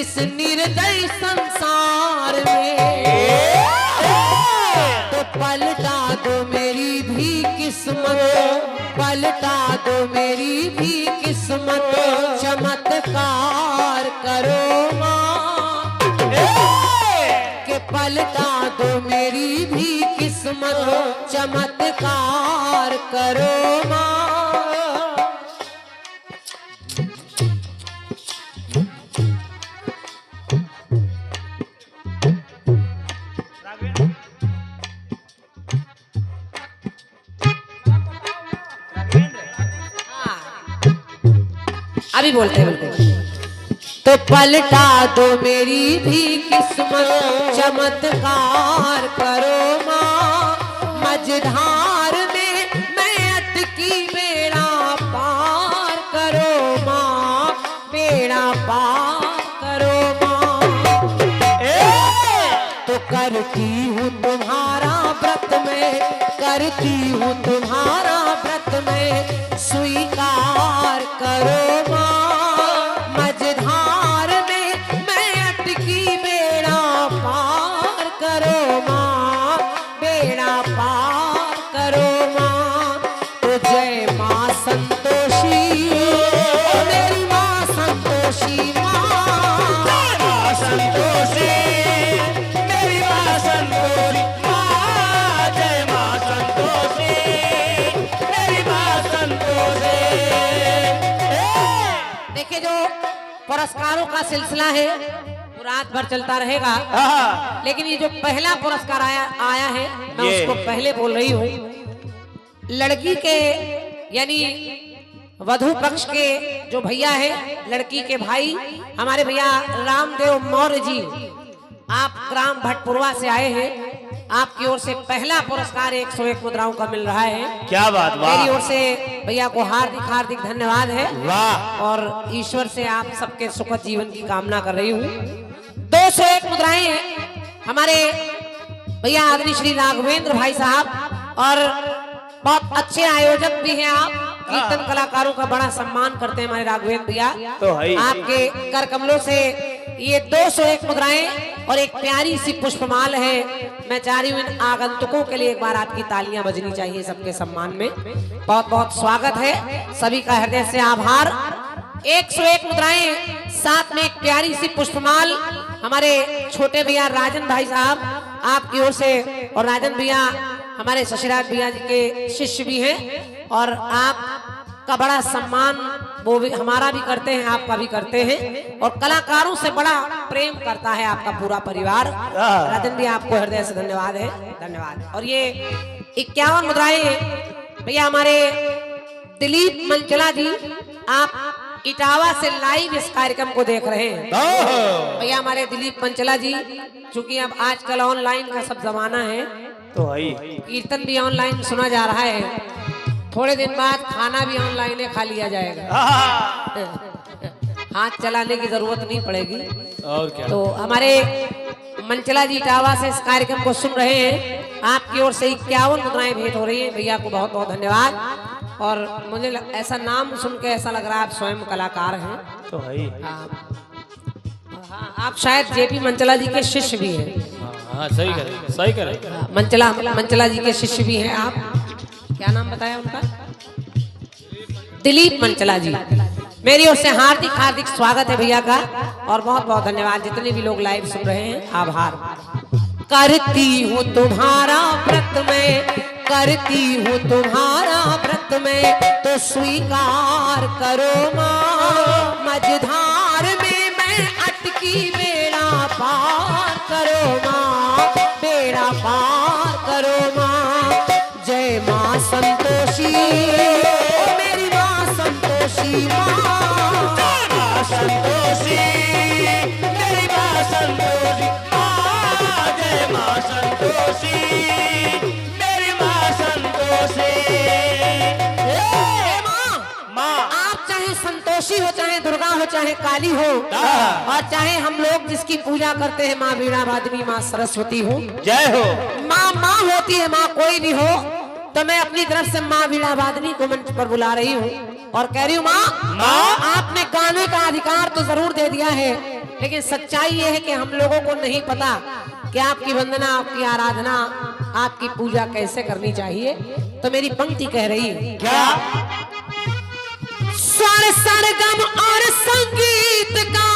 इस निर्दयी संसार में, तो पलटा दो मेरी भी किस्मत, पलटा दो मेरी भी किस्मत, चमत्कार करो माँ, के पलटा दो मेरी भी किस्मत, चमत्कार करो माँ। अभी बोलते तो पलटा दो मेरी भी किस्मत, चमत्कार करो माँ, मझधार में मैं अटकी बेड़ा पार करो माँ, बेड़ा पार करो माँ। तो करती हूँ तुम्हारा व्रत में, करती हूँ तुम्हारा व्रत में, स्वीकार करो माँ, मझधार में मैं अटकी बेड़ा पार करो माँ, बेड़ा पार करो माँ। तो जय माँ संतोषी, मेरी माँ संतोषी, माँ संतोषी, मेरी माँ संतोषी, माँ जय माँ संतोषी, मेरी माँ संतोषी। देखिए जो पुरस्कारों का सिलसिला है वो रात भर चलता रहेगा, लेकिन ये जो पहला पुरस्कार आया है मैं उसको पहले बोल रही हूँ। लड़की के यानी वधू पक्ष के जो भैया है, लड़की के भाई हमारे भैया रामदेव मौर्य जी, आप ग्राम भटपुरवा से आए हैं, आपकी ओर से पहला पुरस्कार 101 मुद्राओं का मिल रहा है। क्या बात, वाह। मेरी ओर से भैया को हार्दिक हार्दिक धन्यवाद है, वाह। और ईश्वर से आप सबके सुखद जीवन की कामना कर रही हूँ। 201 मुद्राएं हमारे भैया आदरणीय श्री राघवेंद्र भाई साहब, और बहुत अच्छे आयोजक भी हैं आप, कीर्तन कलाकारों का बड़ा सम्मान करते हैं हमारे राघवेंद्र भैया। तो है आपके कर कमलों से ये 201 मुद्राएं और एक प्यारी सी पुष्पमाल है। मैं चाह रही हूँ इन आगंतुकों के लिए एक बार आपकी तालियां बजनी चाहिए सबके सम्मान में। बहुत बहुत स्वागत है, सभी का हृदय से आभार। 101 मुद्राएं, साथ में एक प्यारी सी पुष्पमाल हमारे छोटे भैया राजन भाई साहब आपकी ओर से, और राजन भैया हमारे शशिराज भैया जी के शिष्य भी हैं, और आपका बड़ा सम्मान वो भी हमारा भी करते हैं, आपका भी करते हैं, और कलाकारों से बड़ा प्रेम करता है आपका पूरा परिवार। राजन भी आपको हृदय से धन्यवाद है, धन्यवाद। और ये 51 मुद्राएं भैया हमारे दिलीप मंचला जी, आप इटावा से लाइव इस कार्यक्रम को देख रहे हैं। भैया हमारे दिलीप मंचला जी, चूंकि अब आजकल ऑनलाइन का सब जमाना है, तो है कीर्तन भी ऑनलाइन सुना जा रहा है, थोड़े दिन बाद खाना भी ऑनलाइन खा लिया जाएगा, हाथ चलाने की जरूरत नहीं पड़ेगी। और क्या। तो हमारे मंचला जी इटावा से इस कार्यक्रम को सुन रहे हैं, आपकी ओर से 51 मुद्राएं भेंट हो रही है। भैया को बहुत बहुत धन्यवाद। और मुझे ऐसा नाम सुन के ऐसा लग रहा है आप स्वयं कलाकार हैं। तो है आप शायद जेपी मंचला जी के शिष्य भी हैं। हाँ, सही करे, सही करे। मंचला जी के शिष्य भी हैं आप। क्या नाम बताया उनका? दिलीप मंचला जी। मेरी ओर से हार्दिक हार्दिक स्वागत है भैया का, और बहुत बहुत धन्यवाद। जितने भी लोग लाइव सुन रहे हैं, आभार। करती हूँ तुम्हारा व्रत में, करती हूँ तुम्हारा व्रत में, तो स्वीकार करो माँ, मझधार में मैं अटकी बेड़ा पार करो माँ, बेड़ा पार करो माँ। जय माँ संतोषी, मेरी माँ संतोषी, माँ संतोषी, मेरी माँ संतोषी, जय माँ संतोषी, मेरी माँ संतोषी। माँ, आप चाहे संतोषी हो, चाहे दुर्गा हो, चाहे काली हो, और चाहे हम लोग जिसकी पूजा करते हैं माँ वीणा वादिनी, माँ सरस्वती हो, जय हो। माँ माँ होती है, माँ कोई भी हो। तो मैं अपनी तरफ से माँ वीणा वादिनी को मंच पर बुला रही हूँ और कह रही हूँ माँ, आपने गाने का अधिकार तो जरूर दे दिया है, लेकिन सच्चाई ये है कि हम लोगों को नहीं पता कि आपकी वंदना, आपकी आराधना, आपकी पूजा कैसे करनी चाहिए। तो मेरी पंक्ति कह रही है क्या? स्वर सरगम और संगीत का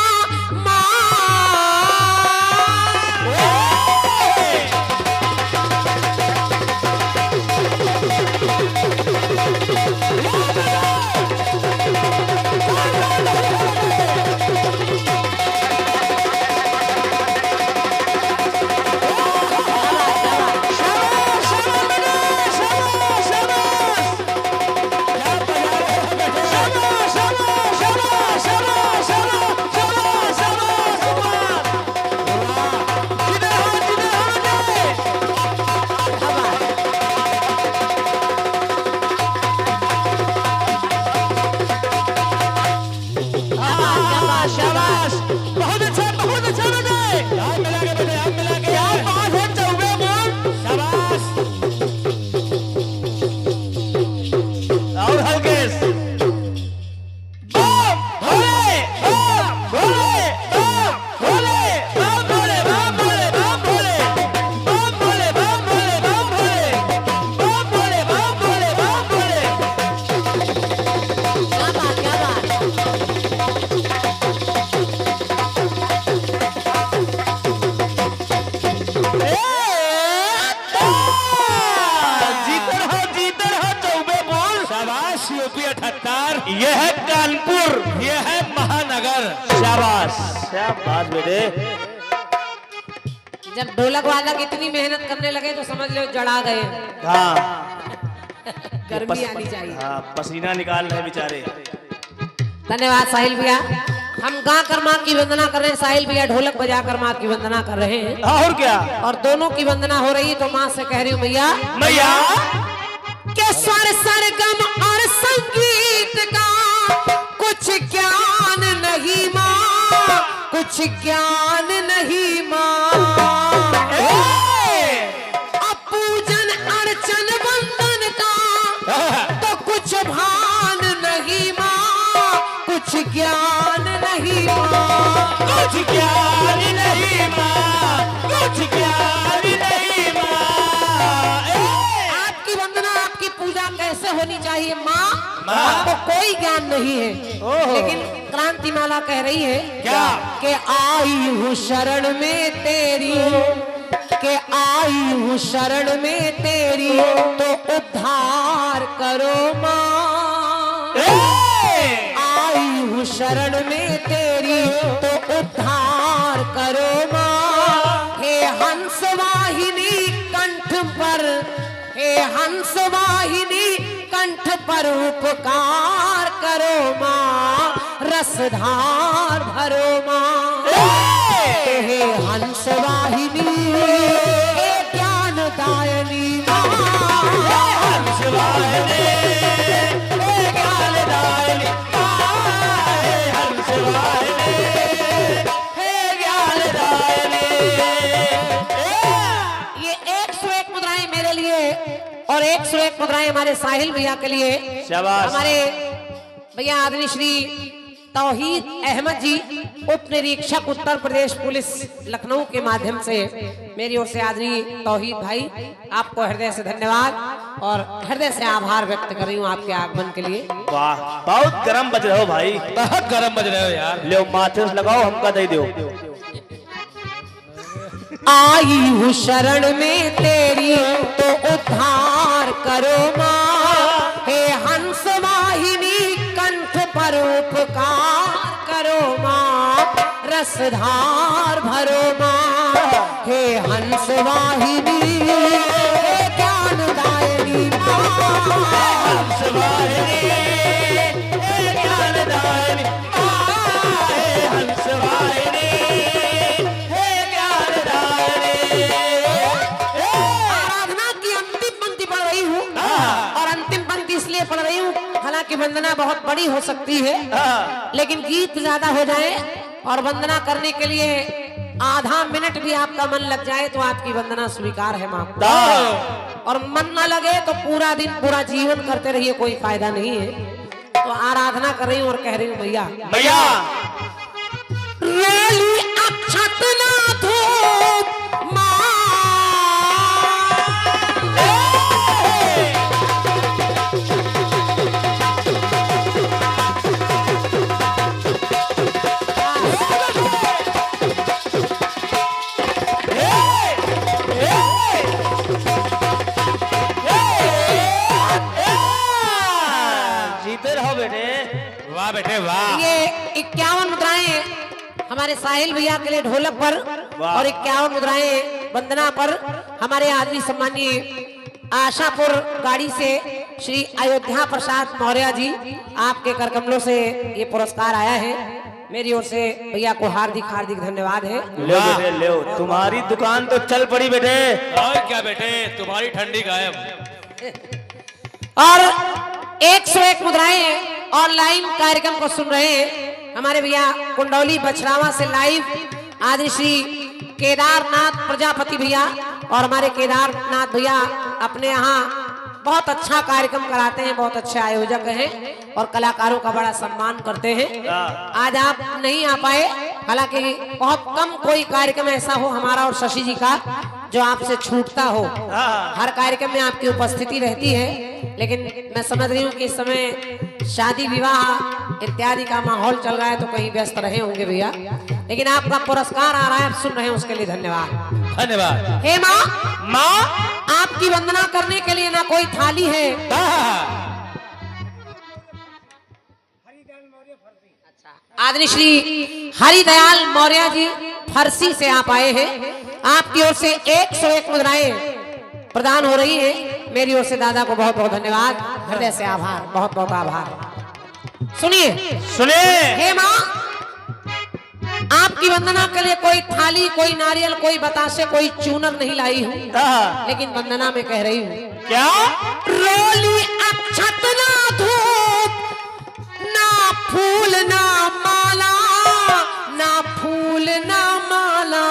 यह है कानपुर, यह है महानगर। शाबाश शाबाश बेटे। जब ढोलक वाला इतनी मेहनत करने लगे तो समझ लो जड़ा गए। हाँ गर्मी आनी चाहिए। हाँ, पसीना निकाल रहे बेचारे। धन्यवाद साहिल भैया। हम गा कर माँ की वंदना कर रहे हैं, साहिल भैया ढोलक बजा कर माँ की वंदना कर रहे हैं। और क्या? और दोनों की वंदना हो रही है तो माँ से कह रही हूँ मैया मैया के स्वर सरगम और संगीत का कुछ ज्ञान नहीं माँ, कुछ ज्ञान नहीं माँ। अब पूजन अर्चन वंदन का तो कुछ भान नहीं माँ, कुछ ज्ञान नहीं माँ, कुछ ज्ञान नहीं माँ, कुछ ज्ञान नहीं माँ। आपकी वंदना, आपकी पूजा कैसे होनी चाहिए माँ, आपको कोई ज्ञान नहीं है। लेकिन क्रांति माला कह रही है क्या? कि आई हूँ शरण में तेरी, के आई हूँ शरण में तेरी तो उद्धार करो माँ। आई हूँ शरण में तेरी तो उद्धार करो माँ। हे हंस वाहिनी कंठ पर, हे हंस वाहिनी कंठ पर उपकार करो माँ, रसधार भरो माँ। हे हंस वाहिनी, हे ज्ञान दायनी माँ, हंस वाहिनी, हे ज्ञान दायनी माँ, हंस वाहिनी, हे ज्ञान दायनी। ये 101 मुद्राएं मेरे लिए और 101 मुद्राएं हमारे साहिल भैया के लिए। शाबाश। हमारे भैया आदरणीय श्री तौहीद अहमद जी, उप निरीक्षक उत्तर प्रदेश पुलिस लखनऊ के माध्यम से मेरी ओर से आदरणीय तौहीद भाई आपको हृदय से धन्यवाद और हृदय से आभार व्यक्त कर रही हूँ आपके आगमन के लिए। वाह, बहुत गरम बज रहे हो भाई, बहुत गरम बज रहे हो यार। ले माथे से लगाओ, हमका दे दो। आई हूँ शरण में तेरी तो उद्धार करो माँ। हे हंस वाहिनी कंठ पर उपकार करो माँ, रसधार भरो माँ। हे हंस वाहिनी, हे ज्ञान दायनी माँ, हंस वाहिनी, हे ज्ञान दायनी माँ, हंस वाहिनी, हे ज्ञान दायनी। आराधना की अंतिम पंक्ति पढ़ रही हूँ और अंतिम पंक्ति इसलिए पढ़ रही हूँ, हालांकि वंदना बहुत बड़ी हो सकती है लेकिन गीत ज्यादा हो जाए और वंदना करने के लिए आधा मिनट भी आपका मन लग जाए तो आपकी वंदना स्वीकार है माँ। और मन न लगे तो पूरा दिन पूरा जीवन करते रहिए, कोई फायदा नहीं है। तो आराधना कर रही हूँ और कह रही हूँ भैया भैया रोली अक्षत ना धूप माँ जीते रहो बेटे। वाह बेटे वाह। ये 51 मुद्राएं हमारे साहिल भैया के लिए ढोलक पर वाह। और 51 मुद्राएं वंदना पर हमारे आदमी सम्मानीय आशापुर गाड़ी से श्री अयोध्या प्रसाद मौर्य जी आपके करकमलों से ये पुरस्कार आया है। मेरी ओर से भैया को हार्दिक हार्दिक धन्यवाद है। ले बेटे ले, तुम्हारी दुकान तो चल पड़ी बेटे। और क्या बेटे, तुम्हारी ठंडी गायब। और 101 मुद्राएं ऑनलाइन कार्यक्रम को सुन रहे हैं हमारे भैया कुंडौली बछरावा से लाइव आदि श्री केदारनाथ प्रजापति भैया और हमारे केदारनाथ भैया अपने यहाँ बहुत अच्छा कार्यक्रम कराते हैं, बहुत अच्छे आयोजक हैं और कलाकारों का बड़ा सम्मान करते हैं। आज आप नहीं आ पाए, हालांकि बहुत कम कोई कार्यक्रम ऐसा हो हमारा और शशि जी का जो आपसे छूटता हो। हर कार्यक्रम में आपकी उपस्थिति रहती है, लेकिन मैं समझ रही हूँ कि इस समय शादी विवाह इत्यादि का माहौल चल रहा है तो कहीं व्यस्त रहे होंगे भैया, लेकिन आपका पुरस्कार आ रहा है, आप सुन रहे हैं, उसके लिए धन्यवाद। धन्यवाद। हे माँ, माँ आपकी वंदना करने के लिए ना कोई थाली है। आदरणीय श्री हरिदयाल मौर्य जी फरसी से आप आए हैं, आपकी ओर से 101 मुद्राएं प्रदान हो रही है। मेरी ओर से दादा को बहुत बहुत धन्यवाद, हृदय से आभार, बहुत बहुत आभार। सुनिए सुनिए। हे माँ, आपकी वंदना के लिए कोई थाली, कोई नारियल, कोई बतासे, कोई चूनर नहीं लाई हूँ, लेकिन वंदना में कह रही हूँ क्या? रोली अक्षत ना धूप ना फूल ना माला, ना फूल ना माला,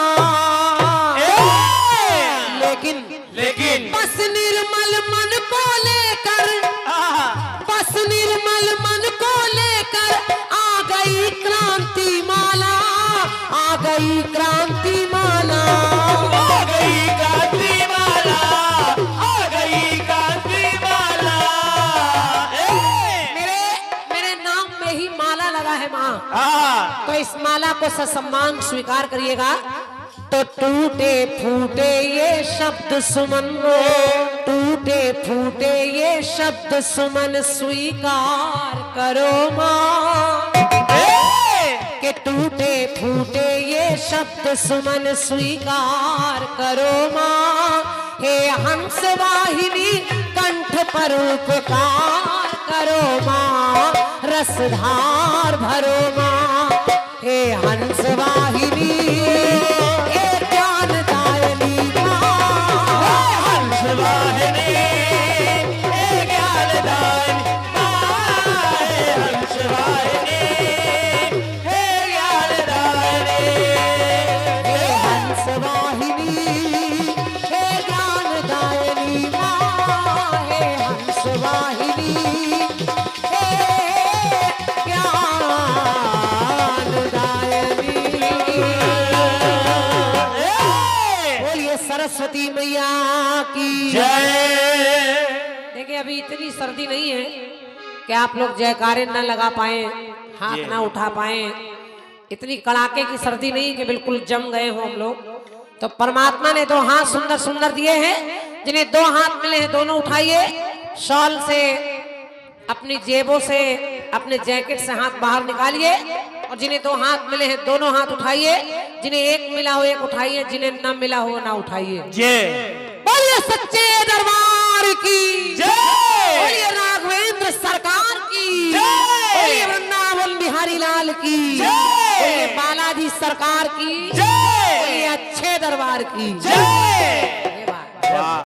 लेकिन बस निर्मल मन को लेकर, बस निर्मल मन को लेकर आ गई क्रांति माला, आ गई क्रांति माला, आ गई क्रांति माला, आ गई क्रांति माला। मेरे नाम में ही माला लगा है माँ, तो इस माला को ससम्मान स्वीकार करिएगा। तो टूटे फूटे ये शब्द सुमन, टूटे फूटे ये शब्द सुमन स्वीकार करो माँ, के टूटे फूटे ये शब्द सुमन स्वीकार करो माँ। हे हंस वाहिनी कंठ पर उपकार करो माँ, रसधार भरो माँ। हे हंस वाहिनी सरस्वती मैया की जय। देखिए अभी इतनी सर्दी नहीं है कि आप लोग जयकारे न लगा पाए, हाथ ना उठा पाए, इतनी कड़ाके की सर्दी नहीं कि बिल्कुल जम गए हो हम लोग। तो परमात्मा ने दो हाथ सुंदर सुंदर दिए हैं, जिन्हें दो हाथ मिले हैं दोनों उठाइए, शॉल से अपनी जेबों से अपने जैकेट से हाथ बाहर निकालिए, और जिन्हें दो हाथ मिले हैं दोनों हाथ उठाइए, जिन्हें एक मिला हो एक उठाइए, जिन्हें न मिला हो ना उठाइए। बोलिए सच्चे दरबार की जय, बोलिए राघवेंद्र सरकार की जय, बोलिए वृंदावन बिहारी लाल की जय, बोलिए बालाजी सरकार की जय, बोलिए अच्छे दरबार की जय।